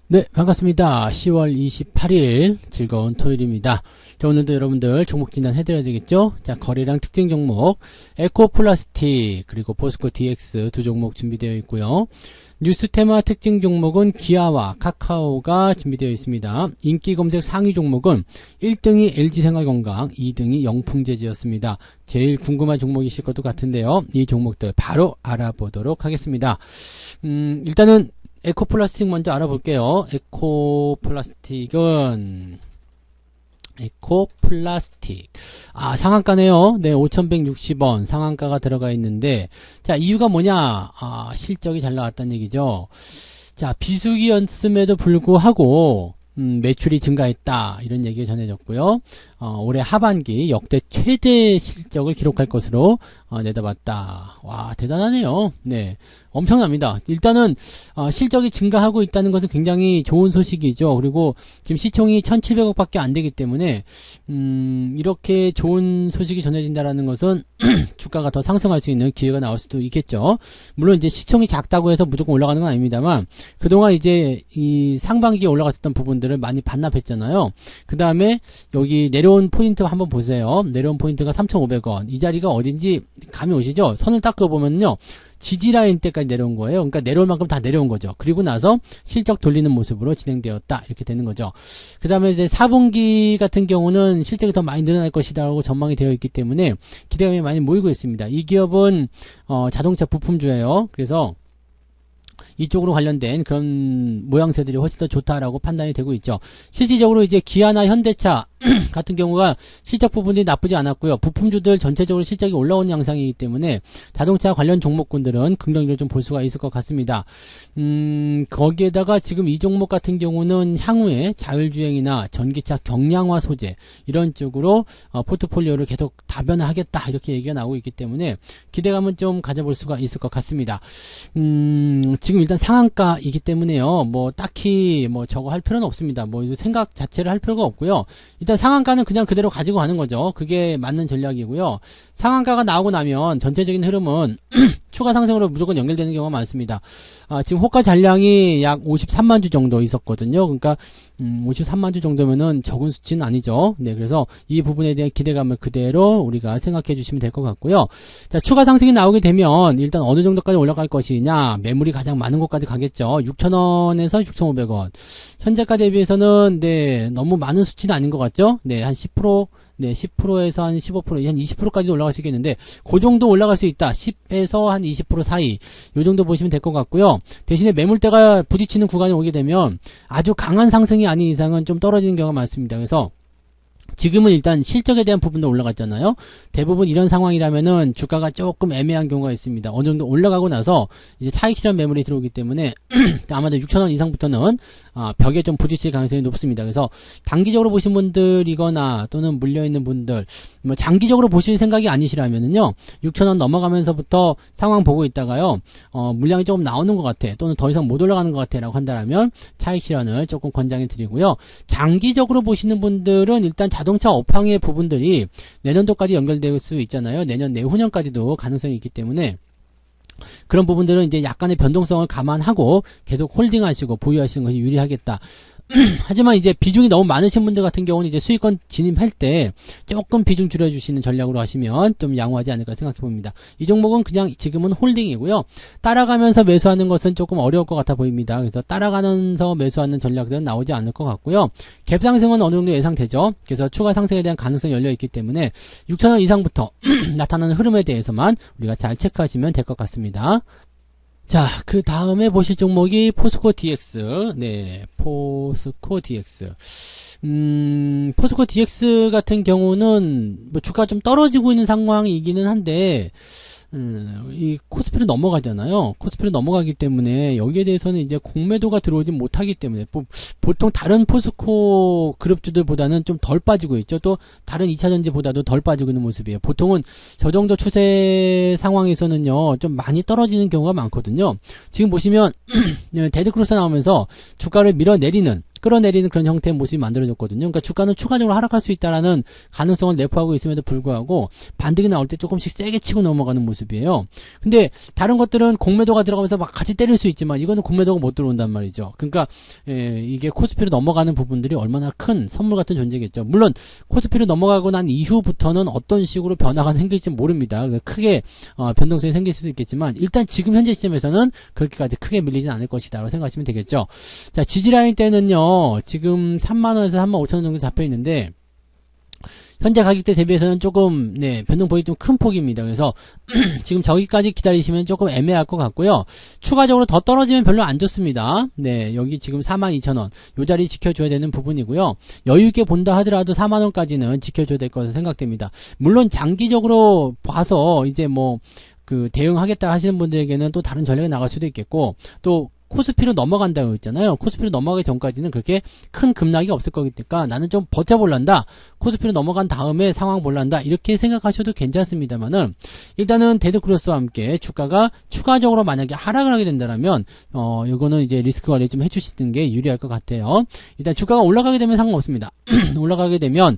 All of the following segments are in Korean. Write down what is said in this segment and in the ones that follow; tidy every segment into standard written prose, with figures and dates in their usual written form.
네, 반갑습니다. 10월 28일 즐거운 토요일입니다. 자, 오늘도 여러분들 종목 진단 해드려야 되겠죠? 자, 거래량 특징 종목 에코플라스틱 그리고 포스코 DX 두 종목 준비되어 있고요. 뉴스 테마 특징 종목은 기아와 카카오가 준비되어 있습니다. 인기 검색 상위 종목은 1등이 LG생활건강, 2등이 영풍재지였습니다. 제일 궁금한 종목이실 것도 같은데요. 이 종목들 바로 알아보도록 하겠습니다. 일단은 에코플라스틱 먼저 알아볼게요. 에코플라스틱은 상한가네요. 네, 5,160원 상한가가 들어가 있는데, 자, 이유가 뭐냐? 실적이 잘 나왔다는 얘기죠. 자, 비수기였음에도 불구하고 매출이 증가했다, 이런 얘기가 전해졌고요. 올해 하반기 역대 최대 실적을 기록할 것으로 내다봤다. 와, 대단하네요. 네, 엄청납니다. 일단은 실적이 증가하고 있다는 것은 굉장히 좋은 소식이죠. 그리고 지금 시총이 1,700억 밖에 안 되기 때문에 이렇게 좋은 소식이 전해진다라는 것은 주가가 더 상승할 수 있는 기회가 나올 수도 있겠죠. 물론 이제 시총이 작다고 해서 무조건 올라가는 건 아닙니다만, 그동안 이제 이 상반기에 올라갔었던 부분들을 많이 반납했잖아요. 그 다음에 여기 내려온 포인트 한번 보세요. 내려온 포인트가 3,500원. 이 자리가 어딘지 감이 오시죠? 선을 딱 그어보면요, 지지라인 때까지 내려온 거예요. 그러니까 내려올 만큼 다 내려온 거죠. 그리고 나서 실적 돌리는 모습으로 진행되었다, 이렇게 되는 거죠. 그 다음에 이제 4분기 같은 경우는 실적이 더 많이 늘어날 것이다라고 전망이 되어 있기 때문에 기대감이 많이 모이고 있습니다. 이 기업은 자동차 부품주예요. 그래서 이쪽으로 관련된 그런 모양새들이 훨씬 더 좋다라고 판단이 되고 있죠. 실질적으로 이제 기아나 현대차 같은 경우가 실적 부분이 나쁘지 않았고요. 부품주들 전체적으로 실적이 올라온 양상이기 때문에 자동차 관련 종목군들은 긍정적으로 좀 볼 수가 있을 것 같습니다. 거기에다가 지금 이 종목 같은 경우는 향후에 자율주행이나 전기차 경량화 소재 이런 쪽으로 포트폴리오를 계속 다변화하겠다, 이렇게 얘기가 나오고 있기 때문에 기대감은 좀 가져볼 수가 있을 것 같습니다. 지금 일단 상한가이기 때문에요, 뭐 딱히 뭐 저거 할 필요는 없습니다. 뭐 생각 자체를 할 필요가 없고요. 일단 상한가는 그냥 그대로 가지고 가는 거죠. 그게 맞는 전략이고요. 상한가가 나오고 나면 전체적인 흐름은 추가 상승으로 무조건 연결되는 경우가 많습니다. 지금 호가 잔량이 약 53만 주 정도 있었거든요. 그러니까 53만 주 정도면은 적은 수치는 아니죠. 네, 그래서 이 부분에 대한 기대감을 그대로 우리가 생각해 주시면 될 것 같고요. 자, 추가 상승이 나오게 되면 일단 어느 정도까지 올라갈 것이냐, 매물이 가장 많은 곳까지 가겠죠. 6,000원에서 6,500원. 현재가 대비해서는 네, 너무 많은 수치는 아닌 것 같죠. 네, 한 10%, 네, 10%에서 한 15%, 한 20%까지 올라갈 수 있겠는데, 그 정도 올라갈 수 있다. 10에서 한 20% 사이, 요 정도 보시면 될 것 같고요. 대신에 매물대가 부딪히는 구간이 오게 되면 아주 강한 상승이 아닌 이상은 좀 떨어지는 경우가 많습니다. 그래서 지금은 일단 실적에 대한 부분도 올라갔잖아요. 대부분 이런 상황이라면은 주가가 조금 애매한 경우가 있습니다. 어느 정도 올라가고 나서 이제 차익 실현 매물이 들어오기 때문에 아마도 6,000원 이상부터는 벽에 좀 부딪힐 가능성이 높습니다. 그래서 단기적으로 보신 분들이거나 또는 물려있는 분들, 뭐 장기적으로 보실 생각이 아니시라면은요, 6,000원 넘어가면서부터 상황 보고 있다가요, 물량이 조금 나오는 것 같아, 또는 더 이상 못 올라가는 것 같아 라고 한다면 차익 실현을 조금 권장해 드리고요. 장기적으로 보시는 분들은 일단 자동차 업황의 부분들이 내년도까지 연결될 수 있잖아요. 내년 내후년까지도 가능성이 있기 때문에 그런 부분들은 이제 약간의 변동성을 감안하고 계속 홀딩하시고 보유하시는 것이 유리하겠다. 하지만 이제 비중이 너무 많으신 분들 같은 경우는 이제 수익권 진입할 때 조금 비중 줄여주시는 전략으로 하시면 좀 양호하지 않을까 생각해 봅니다. 이 종목은 그냥 지금은 홀딩이고요. 따라가면서 매수하는 것은 조금 어려울 것 같아 보입니다. 그래서 따라가면서 매수하는 전략들은 나오지 않을 것 같고요. 갭 상승은 어느 정도 예상되죠. 그래서 추가 상승에 대한 가능성이 열려 있기 때문에 6,000원 이상부터 나타나는 흐름에 대해서만 우리가 잘 체크하시면 될 것 같습니다. 자, 그 다음에 보실 종목이 포스코 DX. 네, 포스코 DX. 포스코 DX 같은 경우는 뭐 주가가 좀 떨어지고 있는 상황이기는 한데, 이 코스피로 넘어가잖아요. 코스피로 넘어가기 때문에 여기에 대해서는 이제 공매도가 들어오지 못하기 때문에 보통 다른 포스코 그룹주들보다는 좀 덜 빠지고 있죠. 또 다른 2차전지보다도 덜 빠지고 있는 모습이에요. 보통은 저 정도 추세 상황에서는요, 좀 많이 떨어지는 경우가 많거든요. 지금 보시면 데드크로스 나오면서 주가를 끌어내리는 그런 형태의 모습이 만들어졌거든요. 그러니까 주가는 추가적으로 하락할 수 있다라는 가능성을 내포하고 있음에도 불구하고 반등이 나올 때 조금씩 세게 치고 넘어가는 모습이에요. 근데 다른 것들은 공매도가 들어가면서 막 같이 때릴 수 있지만 이거는 공매도가 못 들어온단 말이죠. 그러니까 이게 코스피로 넘어가는 부분들이 얼마나 큰 선물 같은 존재겠죠. 물론 코스피로 넘어가고 난 이후부터는 어떤 식으로 변화가 생길지 모릅니다. 크게 변동성이 생길 수도 있겠지만 일단 지금 현재 시점에서는 그렇게까지 크게 밀리진 않을 것이다 라고 생각하시면 되겠죠. 자, 지지라인 때는요, 지금 3만원에서 35,000원 정도 잡혀 있는데 현재 가격대 대비해서는 조금 변동 폭이 좀 큰 폭입니다. 그래서 지금 저기까지 기다리시면 조금 애매할 것 같고요. 추가적으로 더 떨어지면 별로 안 좋습니다. 여기 지금 42,000원 요 자리 지켜줘야 되는 부분이고요. 여유있게 본다 하더라도 4만원까지는 지켜줘야 될 것으로 생각됩니다. 물론 장기적으로 봐서 이제 대응하겠다 하시는 분들에게는 또 다른 전략이 나갈 수도 있겠고, 또 코스피로 넘어간다고 했잖아요. 코스피로 넘어가기 전까지는 그렇게 큰 급락이 없을 거니까 나는 좀 버텨볼란다. 코스피로 넘어간 다음에 상황 볼란다. 이렇게 생각하셔도 괜찮습니다만은 일단은 데드크로스와 함께 주가가 추가적으로 만약에 하락을 하게 된다면 이거는 이제 리스크 관리 좀 해주시는 게 유리할 것 같아요. 일단 주가가 올라가게 되면 상관없습니다. 올라가게 되면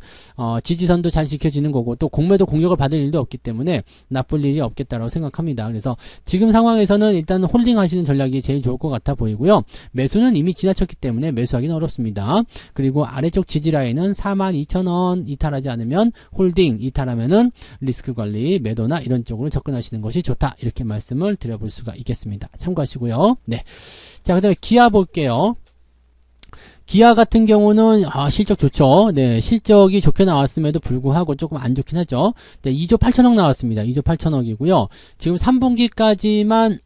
지지선도 잘 지켜지는 거고 또 공매도 공격을 받을 일도 없기 때문에 나쁠 일이 없겠다라고 생각합니다. 그래서 지금 상황에서는 일단 홀딩 하시는 전략이 제일 좋을 것 같아 보이고요. 매수는 이미 지나쳤기 때문에 매수하기는 어렵습니다. 그리고 아래쪽 지지라인은 42,000원 이탈하지 않으면 홀딩, 이탈하면은 리스크 관리, 매도나 이런 쪽으로 접근하시는 것이 좋다. 이렇게 말씀을 드려볼 수가 있겠습니다. 참고하시고요. 자, 그 다음에 기아 볼게요. 기아 같은 경우는 실적 좋죠. 실적이 좋게 나왔음에도 불구하고 조금 안 좋긴 하죠. 2조 8천억 나왔습니다. 2조 8천억이고요. 지금 3분기까지만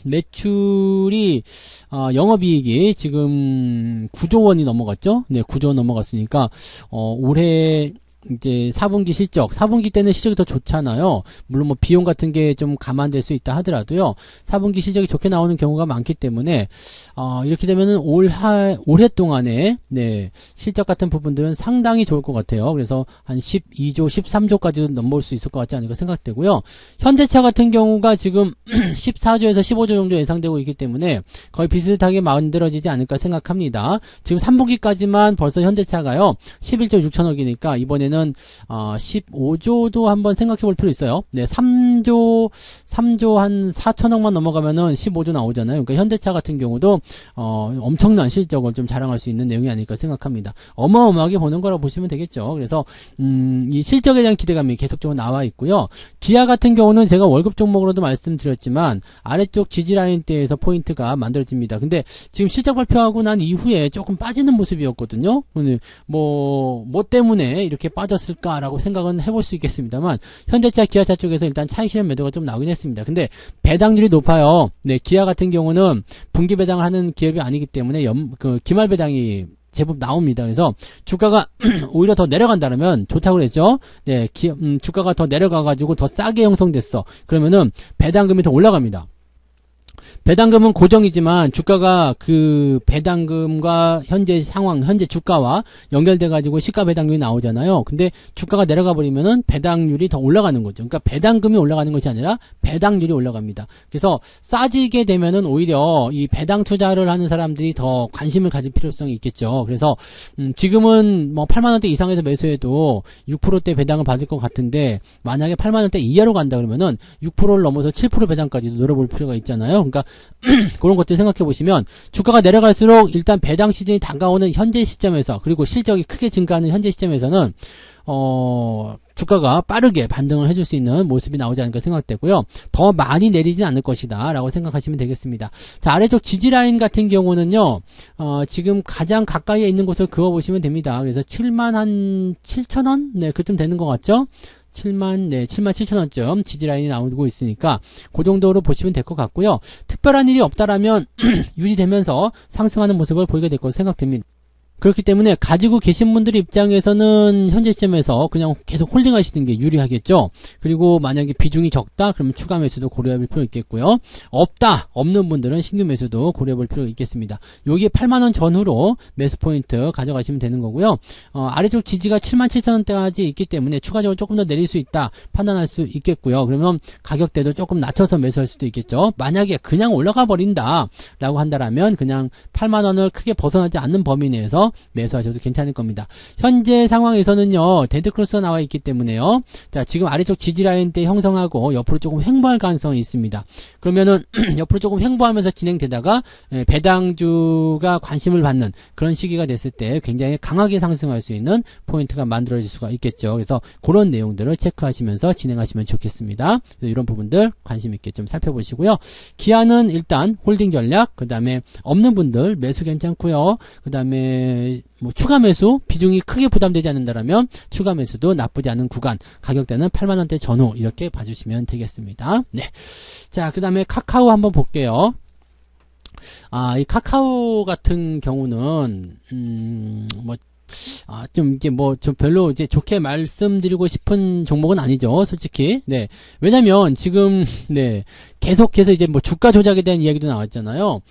매출이 영업이익이 지금 9조 원이 넘어갔죠. 9조 원 넘어갔으니까 올해 이제 4분기 때는 실적이 더 좋잖아요. 물론 비용 같은 게 좀 감안될 수 있다 하더라도요. 4분기 실적이 좋게 나오는 경우가 많기 때문에 이렇게 되면은 올해 동안에 실적 같은 부분들은 상당히 좋을 것 같아요. 그래서 한 12조, 13조까지도 넘어올 수 있을 것 같지 않을까 생각되고요. 현대차 같은 경우가 지금 14조에서 15조 정도 예상되고 있기 때문에 거의 비슷하게 만들어지지 않을까 생각합니다. 지금 3분기까지만 벌써 현대차가요. 11조 6천억이니까 이번에는 15조도 한번 생각해 볼 필요 있어요. 3조 한 4천억만 넘어가면은 15조 나오잖아요. 그러니까 현대차 같은 경우도 엄청난 실적을 좀 자랑할 수 있는 내용이 아닐까 생각합니다. 어마어마하게 보는 거라고 보시면 되겠죠. 그래서 이 실적에 대한 기대감이 계속적으로 나와 있고요. 기아 같은 경우는 제가 월급 종목으로도 말씀드렸지만 아래쪽 지지라인대에서 포인트가 만들어집니다. 근데 지금 실적 발표하고 난 이후에 조금 빠지는 모습이었거든요. 뭐 때문에 이렇게 빠졌을까라고 생각은 해볼 수 있겠습니다만 현대차, 기아차 쪽에서 일단 차익 실현 매도가 좀 나오긴 했습니다. 근데 배당률이 높아요. 기아 같은 경우는 분기 배당을 하는 기업이 아니기 때문에 기말 배당이 제법 나옵니다. 그래서 주가가 오히려 더 내려간다면 좋다고 그랬죠. 주가가 더 내려가가지고 더 싸게 형성됐어. 그러면은 배당금이 더 올라갑니다. 배당금은 고정이지만 주가가 그 배당금과 현재 상황, 현재 주가와 연결돼 가지고 시가 배당률이 나오잖아요. 근데 주가가 내려가 버리면은 배당률이 더 올라가는 거죠. 그러니까 배당금이 올라가는 것이 아니라 배당률이 올라갑니다. 그래서 싸지게 되면은 오히려 이 배당 투자를 하는 사람들이 더 관심을 가질 필요성이 있겠죠. 그래서 지금은 뭐 8만 원대 이상에서 매수해도 6%대 배당을 받을 것 같은데 만약에 8만 원대 이하로 간다 그러면은 6%를 넘어서 7% 배당까지도 노려볼 필요가 있잖아요. 그러니까 그런 것들 생각해 보시면 주가가 내려갈수록 일단 배당 시즌이 다가오는 현재 시점에서 그리고 실적이 크게 증가하는 현재 시점에서는 주가가 빠르게 반등을 해줄 수 있는 모습이 나오지 않을까 생각되고요. 더 많이 내리진 않을 것이다 라고 생각하시면 되겠습니다. 자, 아래쪽 지지라인 같은 경우는요, 지금 가장 가까이에 있는 곳을 그어보시면 됩니다. 그래서 7만 한 7천원? 네, 그쯤 되는 것 같죠? 7만 7천원쯤 지지라인이 나오고 있으니까 그 정도로 보시면 될 것 같고요. 특별한 일이 없다라면 유지되면서 상승하는 모습을 보이게 될 것으로 생각됩니다. 그렇기 때문에 가지고 계신 분들 입장에서는 현재 시점에서 그냥 계속 홀딩 하시는 게 유리하겠죠. 그리고 만약에 비중이 적다 그러면 추가 매수도 고려해 볼 필요 있겠고요. 없는 분들은 신규 매수도 고려해 볼 필요가 있겠습니다. 여기에 8만원 전후로 매수 포인트 가져가시면 되는 거고요. 아래쪽 지지가 77,000원대까지 있기 때문에 추가적으로 조금 더 내릴 수 있다 판단할 수 있겠고요. 그러면 가격대도 조금 낮춰서 매수할 수도 있겠죠. 만약에 그냥 올라가 버린다 라고 한다라면 그냥 8만원을 크게 벗어나지 않는 범위 내에서 매수하셔도 괜찮을 겁니다. 현재 상황에서는요, 데드크로스가 나와 있기 때문에요. 자, 지금 아래쪽 지지라인 때 형성하고 옆으로 조금 횡보할 가능성이 있습니다. 그러면은 옆으로 조금 횡보하면서 진행되다가 배당주가 관심을 받는 그런 시기가 됐을 때 굉장히 강하게 상승할 수 있는 포인트가 만들어질 수가 있겠죠. 그래서 그런 내용들을 체크하시면서 진행하시면 좋겠습니다. 그래서 이런 부분들 관심 있게 좀 살펴보시고요. 기아는 일단 홀딩 전략, 그 다음에 없는 분들 매수 괜찮고요. 그 다음에 뭐 추가 매수 비중이 크게 부담되지 않는다라면 추가 매수도 나쁘지 않은 구간, 가격대는 8만원대 전후 이렇게 봐주시면 되겠습니다. 네. 자, 그 다음에 카카오 한번 볼게요. 이 카카오 같은 경우는 좀 이게 좀 별로 이제 좋게 말씀드리고 싶은 종목은 아니죠, 솔직히. 네. 왜냐면 지금 계속해서 이제 주가 조작에 대한 이야기도 나왔잖아요.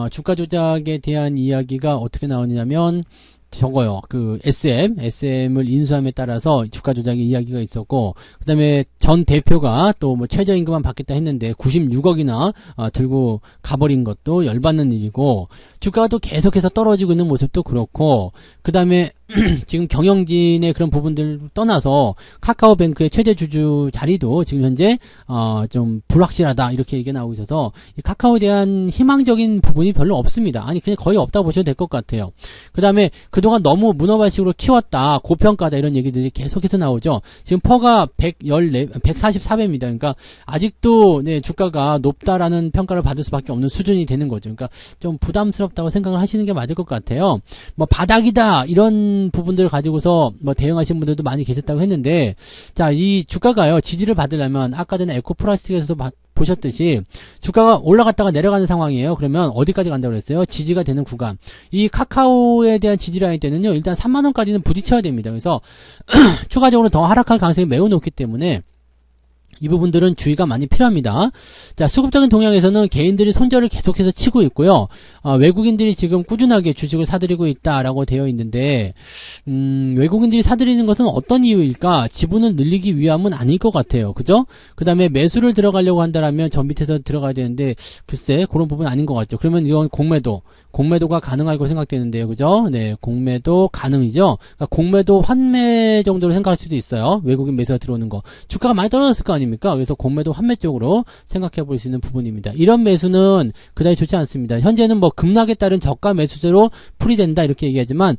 주가 조작에 대한 이야기가 어떻게 나오냐면 저거요. SM을 인수함에 따라서 주가 조작의 이야기가 있었고, 그 다음에 전 대표가 또 최저임금만 받겠다 했는데 96억이나 들고 가버린 것도 열받는 일이고, 주가가 또 계속해서 떨어지고 있는 모습도 그렇고, 그 다음에 지금 경영진의 그런 부분들 떠나서 카카오뱅크의 최대 주주 자리도 지금 현재 좀 불확실하다 이렇게 얘기가 나오고 있어서 이 카카오에 대한 희망적인 부분이 별로 없습니다. 아니 그냥 거의 없다고 보셔도 될 것 같아요. 그 다음에 그동안 너무 문어발식으로 키웠다, 고평가다 이런 얘기들이 계속해서 나오죠. 지금 퍼가 144배입니다. 그러니까 아직도 주가가 높다라는 평가를 받을 수밖에 없는 수준이 되는 거죠. 그러니까 좀 부담스럽다고 생각을 하시는 게 맞을 것 같아요. 바닥이다 이런 부분들을 가지고서 대응하신 분들도 많이 계셨다고 했는데, 자, 이 주가가요, 지지를 받으려면 아까 전에 에코플라스틱에서도 보셨듯이 주가가 올라갔다가 내려가는 상황이에요. 그러면 어디까지 간다고 그랬어요? 지지가 되는 구간. 이 카카오에 대한 지지라인 때는요, 일단 3만원까지는 부딪혀야 됩니다. 그래서 추가적으로 더 하락할 가능성이 매우 높기 때문에 이 부분들은 주의가 많이 필요합니다. 자, 수급적인 동향에서는 개인들이 손절을 계속해서 치고 있고요. 외국인들이 지금 꾸준하게 주식을 사들이고 있다라고 되어 있는데, 외국인들이 사들이는 것은 어떤 이유일까? 지분을 늘리기 위함은 아닐 것 같아요. 그죠? 그 다음에 매수를 들어가려고 한다라면 저 밑에서 들어가야 되는데, 글쎄, 그런 부분 아닌 것 같죠. 그러면 이건 공매도가 가능할 거 생각되는데요. 그죠? 네, 공매도 가능이죠. 그러니까 공매도 환매 정도로 생각할 수도 있어요. 외국인 매수가 들어오는 거. 주가가 많이 떨어졌을 거 아닙니까? 그래서 공매도 환매 쪽으로 생각해 볼 수 있는 부분입니다. 이런 매수는 그다지 좋지 않습니다. 현재는 급락에 따른 저가 매수세로 풀이된다 이렇게 얘기하지만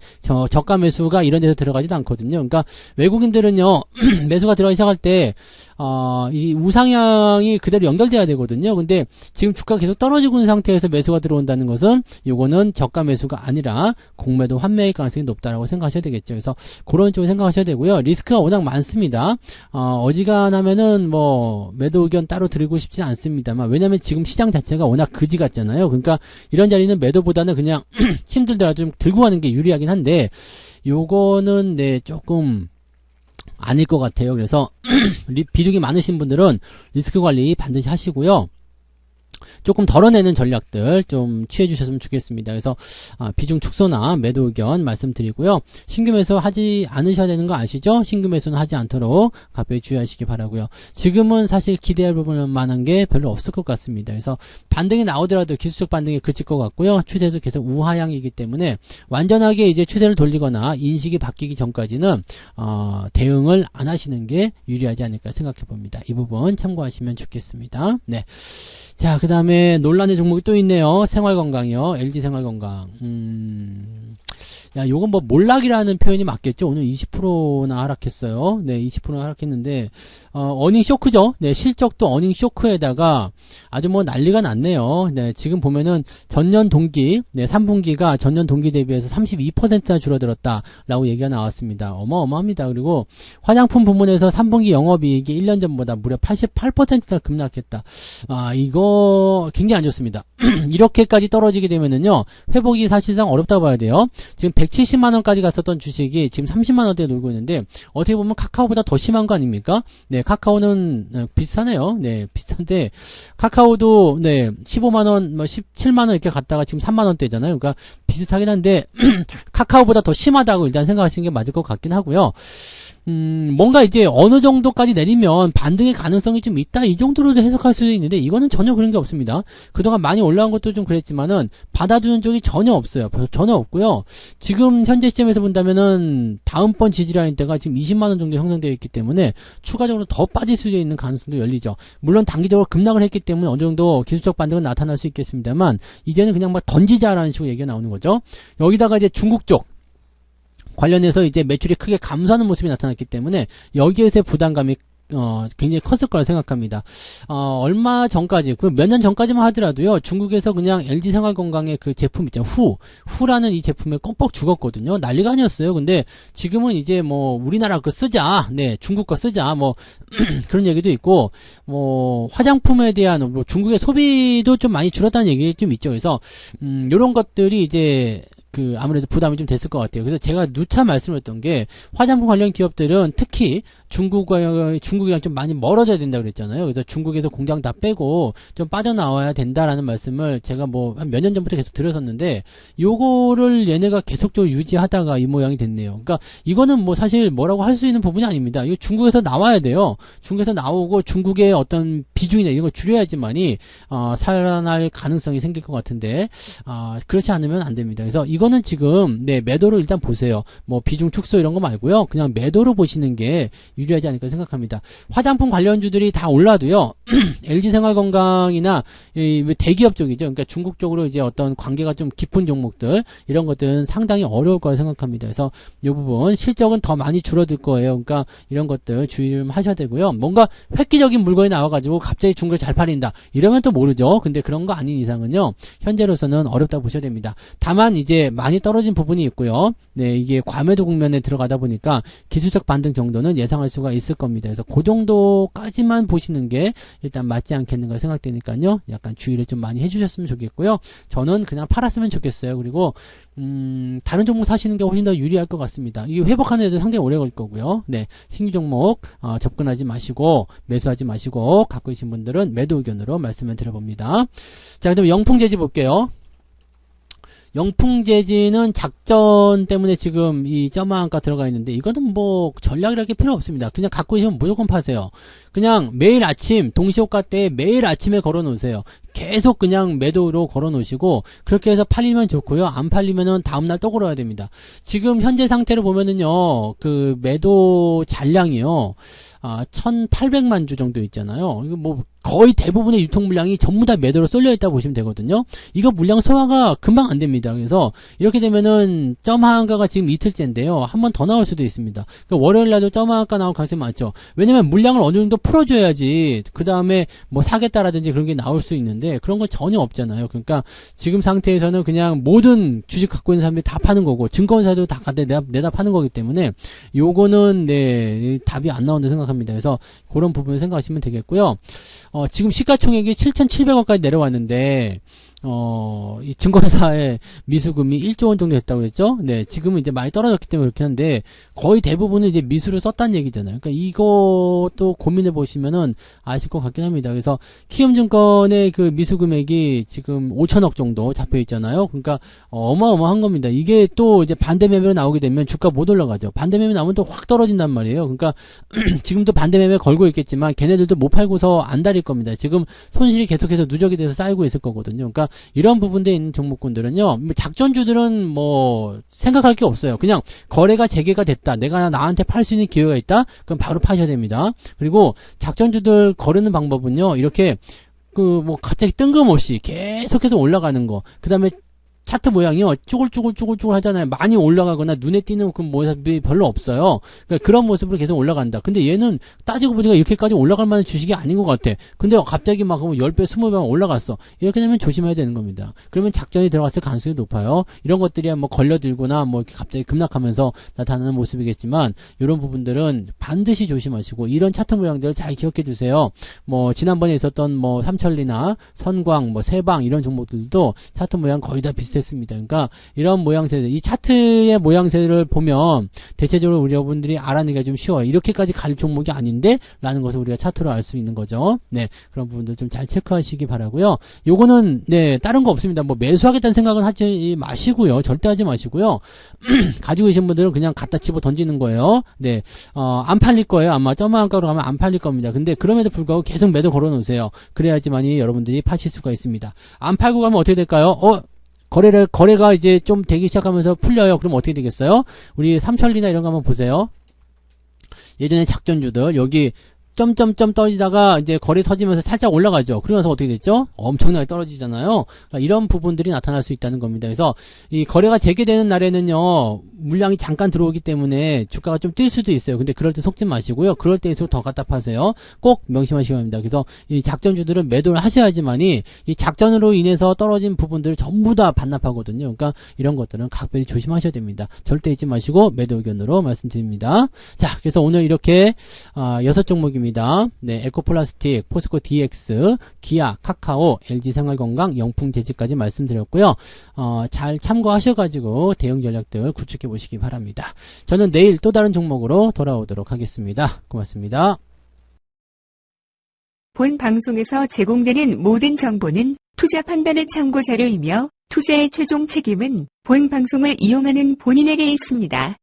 저가 매수가 이런 데서 들어가지도 않거든요. 그러니까 외국인들은요, 매수가 들어가기 시작할 때 이 우상향이 그대로 연결돼야 되거든요. 근데 지금 주가가 계속 떨어지고 있는 상태에서 매수가 들어온다는 것은 요거는 저가 매수가 아니라 공매도 환매의 가능성이 높다라고 생각하셔야 되겠죠. 그래서 그런 쪽으로 생각하셔야 되고요. 리스크가 워낙 많습니다. 어지간하면은 매도 의견 따로 드리고 싶지는 않습니다만, 왜냐면 지금 시장 자체가 워낙 그지 같잖아요. 그러니까 이런 자리는 매도보다는 그냥 힘들더라도 좀 들고 가는 게 유리하긴 한데, 요거는 조금 아닐 것 같아요. 그래서 비중이 많으신 분들은 리스크 관리 반드시 하시고요. 조금 덜어내는 전략들 좀 취해 주셨으면 좋겠습니다. 그래서 비중 축소나 매도 의견 말씀드리고요. 신규 매수 하지 않으셔야 되는 거 아시죠? 신규 매수는 하지 않도록 각별히 주의하시기 바라고요. 지금은 사실 기대할 부분 만한 게 별로 없을 것 같습니다. 그래서 반등이 나오더라도 기술적 반등에 그칠 것 같고요. 추세도 계속 우하향이기 때문에 완전하게 이제 추세를 돌리거나 인식이 바뀌기 전까지는 대응을 안 하시는 게 유리하지 않을까 생각해 봅니다. 이 부분 참고하시면 좋겠습니다. 네. 자, 그 다음에 논란의 종목이 또 있네요. 생활건강이요. LG생활건강. 야, 요건 몰락이라는 표현이 맞겠죠? 오늘 20%나 하락했어요. 네, 20%나 하락했는데, 어닝 쇼크죠? 네, 실적도 어닝 쇼크에다가 아주 난리가 났네요. 네, 지금 보면은 전년 동기, 3분기가 전년 동기 대비해서 32%나 줄어들었다라고 얘기가 나왔습니다. 어마어마합니다. 그리고 화장품 부문에서 3분기 영업이익이 1년 전보다 무려 88%나 급락했다. 이거 굉장히 안 좋습니다. 이렇게까지 떨어지게 되면은요, 회복이 사실상 어렵다고 봐야 돼요. 지금 170만원까지 갔었던 주식이 지금 30만원대에 놀고 있는데, 어떻게 보면 카카오보다 더 심한 거 아닙니까? 네, 카카오는 비슷하네요. 네, 비슷한데, 카카오도, 네, 15만원, 뭐 17만원 이렇게 갔다가 지금 3만원대잖아요. 그러니까 비슷하긴 한데, 카카오보다 더 심하다고 일단 생각하시는 게 맞을 것 같긴 하고요. 뭔가 이제 어느 정도까지 내리면 반등의 가능성이 좀 있다, 이 정도로 해석할 수도 있는데, 이거는 전혀 그런 게 없습니다. 그동안 많이 올라온 것도 좀 그랬지만은 받아주는 쪽이 전혀 없어요. 전혀 없고요. 지금 현재 시점에서 본다면은 다음번 지지라인 때가 지금 20만원 정도 형성되어 있기 때문에 추가적으로 더 빠질 수 있는 가능성도 열리죠. 물론 단기적으로 급락을 했기 때문에 어느 정도 기술적 반등은 나타날 수 있겠습니다만, 이제는 그냥 막 던지자라는 식으로 얘기가 나오는 거죠. 여기다가 이제 중국 쪽 관련해서 이제 매출이 크게 감소하는 모습이 나타났기 때문에 여기에서의 부담감이 굉장히 컸을 거라 생각합니다. 얼마 전까지, 몇 년 전까지만 하더라도요, 중국에서 그냥 LG 생활건강의 그 제품 있잖아요. 후라는 이 제품에 껌뻑 죽었거든요. 난리가 아니었어요. 근데 지금은 이제 뭐, 우리나라 거 쓰자. 네, 중국 거 쓰자. 뭐, 그런 얘기도 있고, 뭐, 화장품에 대한, 뭐, 중국의 소비도 좀 많이 줄었다는 얘기 좀 있죠. 그래서, 요런 것들이 이제, 아무래도 부담이 좀 됐을 것 같아요. 그래서 제가 누차 말씀을 했던 게, 화장품 관련 기업들은 특히 중국이랑 좀 많이 멀어져야 된다고 그랬잖아요. 그래서 중국에서 공장 다 빼고 좀 빠져나와야 된다라는 말씀을 제가 뭐 한 몇 년 전부터 계속 드렸었는데, 요거를 얘네가 계속적으로 유지하다가 이 모양이 됐네요. 그러니까 이거는 뭐 사실 뭐라고 할 수 있는 부분이 아닙니다. 이거 중국에서 나와야 돼요. 중국에서 나오고 중국의 어떤 비중이나 이런 걸 줄여야지만이 살아날 가능성이 생길 것 같은데, 그렇지 않으면 안 됩니다. 그래서 이거는 지금 네, 매도로 일단 보세요. 뭐 비중 축소 이런 거 말고요. 그냥 매도로 보시는 게 유리하지 않을까 생각합니다. 화장품 관련주들이 다 올라도요, LG생활건강이나 대기업 쪽이죠. 그러니까 중국 쪽으로 이제 어떤 관계가 좀 깊은 종목들, 이런 것들은 상당히 어려울 거라 생각합니다. 그래서 이 부분 실적은 더 많이 줄어들 거예요. 그러니까 이런 것들 주의를 하셔야 되고요. 뭔가 획기적인 물건이 나와가지고 갑자기 중국에 잘 팔린다, 이러면 또 모르죠. 근데 그런 거 아닌 이상은요, 현재로서는 어렵다고 보셔야 됩니다. 다만 이제 많이 떨어진 부분이 있고요. 네, 이게 과매도 국면에 들어가다 보니까 기술적 반등 정도는 예상할 수가 있을 겁니다. 그래서 그 정도까지만 보시는 게 일단 맞지 않겠는가 생각되니까요. 약간 주의를 좀 많이 해주셨으면 좋겠고요. 저는 그냥 팔았으면 좋겠어요. 그리고 다른 종목 사시는 게 훨씬 더 유리할 것 같습니다. 이게 회복하는 데도 상당히 오래 걸릴 거고요. 네, 신규 종목 접근하지 마시고 매수하지 마시고, 갖고 계신 분들은 매도 의견으로 말씀을 드려봅니다. 자, 그럼 영풍재지 볼게요. 영풍재지는 작전 때문에 지금 이 점화한가 들어가 있는데, 이거는 뭐 전략이랄 게 필요 없습니다. 그냥 갖고 있으면 무조건 파세요. 그냥 매일 아침 동시호가 때 매일 아침에 걸어 놓으세요. 계속 그냥 매도로 걸어 놓으시고, 그렇게 해서 팔리면 좋고요. 안 팔리면은 다음날 또 걸어야 됩니다. 지금 현재 상태로 보면은요, 그 매도 잔량이요, 1800만 주 정도 있잖아요. 이거 뭐 거의 대부분의 유통 물량이 전부 다 매도로 쏠려 있다고 보시면 되거든요. 이거 물량 소화가 금방 안 됩니다. 그래서 이렇게 되면은 점하한가가 지금 이틀째인데요, 한 번 더 나올 수도 있습니다. 그러니까 월요일 날도 점하한가 나올 가능성이 많죠. 왜냐면 물량을 어느 정도 풀어줘야지 그 다음에 뭐 사겠다라든지 그런 게 나올 수 있는데, 그런 건 전혀 없잖아요. 그러니까 지금 상태에서는 그냥 모든 주식 갖고 있는 사람들이 다 파는 거고, 증권사도 다 내다 파는 거기 때문에 요거는 네, 답이 안 나온다고 생각합니다. 그래서 그런 부분을 생각하시면 되겠고요. 지금 시가총액이 7,700억까지 내려왔는데, 이 증권사의 미수금이 1조 원 정도 됐다고 그랬죠? 네, 지금은 이제 많이 떨어졌기 때문에 그렇긴 한데, 거의 대부분은 이제 미수를 썼다는 얘기잖아요. 그러니까 이것도 고민해 보시면은 아실 것 같긴 합니다. 그래서 키움증권의 그 미수금액이 지금 5천억 정도 잡혀 있잖아요. 그러니까 어마어마한 겁니다. 이게 또 이제 반대 매매로 나오게 되면 주가 못 올라가죠. 반대 매매 나오면 또 확 떨어진단 말이에요. 그러니까 지금도 반대 매매 걸고 있겠지만 걔네들도 못 팔고서 안 달릴 겁니다. 지금 손실이 계속해서 누적이 돼서 쌓이고 있을 거거든요. 그러니까 이런 부분에 있는 종목군들은요, 작전주들은 뭐 생각할 게 없어요. 그냥 거래가 재개가 됐다, 내가 나한테 팔 수 있는 기회가 있다, 그럼 바로 파셔야 됩니다. 그리고 작전주들 거르는 방법은요, 이렇게 뭐 갑자기 뜬금없이 계속해서 올라가는 거, 그 다음에 차트 모양이요, 쭈글쭈글 하잖아요. 많이 올라가거나 눈에 띄는 그 모습이 별로 없어요. 그러니까 그런 모습으로 계속 올라간다. 근데 얘는 따지고 보니까 이렇게까지 올라갈 만한 주식이 아닌 것 같아. 근데 갑자기 막 10배, 20배 올라갔어. 이렇게 되면 조심해야 되는 겁니다. 그러면 작전이 들어갔을 가능성이 높아요. 이런 것들이 뭐 걸려들거나 뭐 이렇게 갑자기 급락하면서 나타나는 모습이겠지만, 이런 부분들은 반드시 조심하시고, 이런 차트 모양들을 잘 기억해 주세요. 뭐 지난번에 있었던 뭐 삼천리나 선광, 뭐 세방 이런 종목들도 차트 모양 거의 다 비슷 비슷했습니다. 그러니까 이런 모양새들, 이 차트의 모양새를 보면 대체적으로 우리 여러분들이 알아내기가 좀 쉬워요. 이렇게까지 갈 종목이 아닌데 라는 것을 우리가 차트로 알 수 있는 거죠. 네, 그런 부분들 좀 잘 체크하시기 바라고요. 요거는 네, 다른 거 없습니다. 뭐 매수하겠다는 생각은 하지 마시고요. 절대 하지 마시고요. 가지고 계신 분들은 그냥 갖다 집어 던지는 거예요. 네, 안 팔릴 거예요. 아마 저만가로 가면 안 팔릴 겁니다. 근데 그럼에도 불구하고 계속 매도 걸어 놓으세요. 그래야지만이 여러분들이 파실 수가 있습니다. 안 팔고 가면 어떻게 될까요? 거래가 이제 좀 되기 시작하면서 풀려요. 그럼 어떻게 되겠어요? 우리 삼천리나 이런 거 한번 보세요. 예전에 작전주들, 여기 점점점 떨어지다가 이제 거래 터지면서 살짝 올라가죠. 그러면서 어떻게 됐죠? 엄청나게 떨어지잖아요. 그러니까 이런 부분들이 나타날 수 있다는 겁니다. 그래서 이 거래가 되게 되는 날에는요, 물량이 잠깐 들어오기 때문에 주가가 좀 뛸 수도 있어요. 근데 그럴 때 속지 마시고요. 그럴 때일수록 더 갖다 파세요. 꼭 명심하시기 바랍니다. 그래서 이 작전주들은 매도를 하셔야지만이 이 작전으로 인해서 떨어진 부분들을 전부 다 반납하거든요. 그러니까 이런 것들은 각별히 조심하셔야 됩니다. 절대 잊지 마시고 매도 의견으로 말씀드립니다. 자, 그래서 오늘 이렇게 6종목입니다. 네, 에코플라스틱, 포스코 DX, 기아, 카카오, LG생활건강, 영풍재질까지 말씀드렸고요. 잘 참고하셔가지고 대응 전략들 구축해 보시기 바랍니다. 저는 내일 또 다른 종목으로 돌아오도록 하겠습니다. 고맙습니다. 본 방송에서 제공되는 모든 정보는 투자 판단의 참고 자료이며 투자의 최종 책임은 본 방송을 이용하는 본인에게 있습니다.